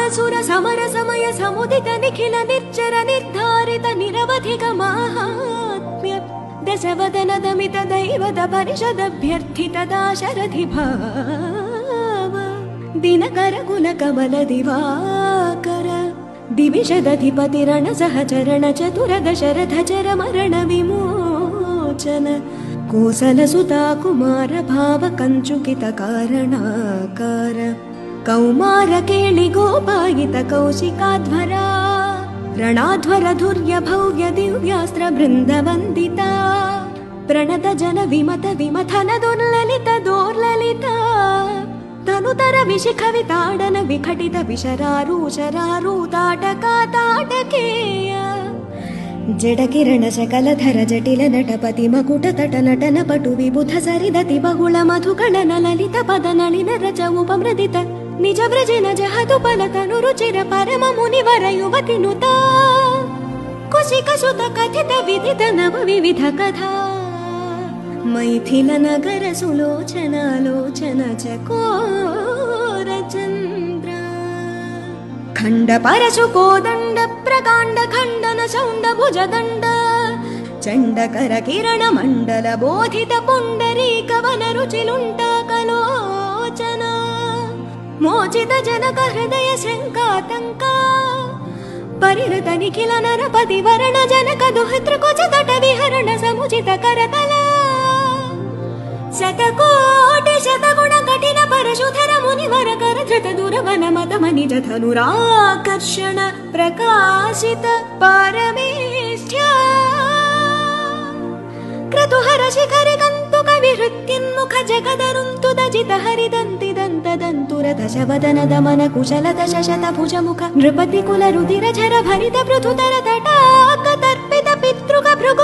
सुर समर समय समुदित निखिल निर्जर निर्धारित निरवधिक माहात्म्य दशवदन दमित दैवत परिषदभ्यर्थित दाशरथि भाव दिनकर कुल कमल दिवाकर दिविषदधिपतिरण सहचरण चतुर दशरथ चर मरण विमोचन कोसल सुता कुमार भाव कंचुकित कारणाकार कौमार केळि गोपायित कौशिकाध्वरा ರಣಾಧ್ವರ ಧುರ್ಯ ಭವ್ಯ ದಿವ್ಯಾಸ್ತ್ರ ಬೃಂದ ವಂದಿತ ಪ್ರಣತ ಜನ ವಿಮತ ವಿಮಥನ ದುರ್ಲಲಿತ ದೋರ್ಲಲಿತ ತನುತರ ವಿಶಿಖವಿತಾಡನ ವಿಘಟಿತ ವಿಶರಾರೂಷರಾರೂತಾಟಕಾತಾಟಕೇಯ ಜಡಕಿರಣ ಶಕಲಧರ ಜಟಿಲ ನಟಪತಿ ಮಕುಟ ತಟ ನಟನ ಪಟು ವಿಬುಧ ಸರಿದತಿ ಬಹುಳ ಮಧುಕಣನ ಲಲಿತ ಪದ ನಳಿನ ರಚ ಉಪಮೃದಿತ ನಿಜ ವ್ರಜನ ಜಹತು ಫಲಕನು ರುಚಿರ ಪರಮ ಮುನಿವರ ಯುವತಿ ನುತ ಕುಶಿಕ ಸುತ ಕಥಿತ ವಿಧಿತ ನವ ವಿವಿಧ ಕಥಾ ಮೈಥಿಲ ನಗರ ಸುಲೋಚನಾಲೋಚನ ಚಕೋರ ಚಂದ್ರ ಖಂಡ ಪರಶು ಕೋದಂಡ ಪ್ರಕಾಂಡ ಖಂಡನ ಚೌಂಡ ಭುಜದಂಡ ಚಂಡಕರ ಕಿರಣ ಮಂಡಲ ಬೋಧಿತ ಪುಂಡರೀಕ ವನ ರುಚಿಲುಂಟ ಕಲೋಚನ ಮೋಚಿತ ಜನಕ ಹೃದಯ ಶಂಕಾತಂಕ ಪರಿಹೃತ ನಿಖಿಲ ನರಪತಿ ವರ್ಣ ಜನಕ ದುಹಿತೃ ಕುಚ ತಟ ವಿಹರಣ ಸಮುಚಿತ ಕರತಲ ಶತಕೋಟಿ ಶತಗುಣ ಕಠಿಣ ಪರಶುಧರ ಮುನಿವರ ಕರಧೃತ ದುರವನ ಮತ ಮನಿಜ ಧನುರಾಕರ್ಷಣ ಪ್ರಕಾಶಿತ ಪರಮೇಷ್ಠ್ಯ ಕ್ರತುಹರ ಶಿಖರಿ ಕಂತು ಕವಿ ಹೃತ್ಯನ್ಮುಖ ಜಗದರುಂತು ದಜಿತ ಹರಿದಂತಿ ದಂತದಂತುರ ದಶವದನ ದಮನ ಕುಶಲ ದಶ ಶತ ಭುಜ ಮುಖ ನೃಪತಿ ಕುಲ ರುದಿರ ಝರ ಭರಿತ ಪೃಥುತರ ತಟಾಕ ತರ್ಪಿತ ಪಿತೃಕ ಭೃಗು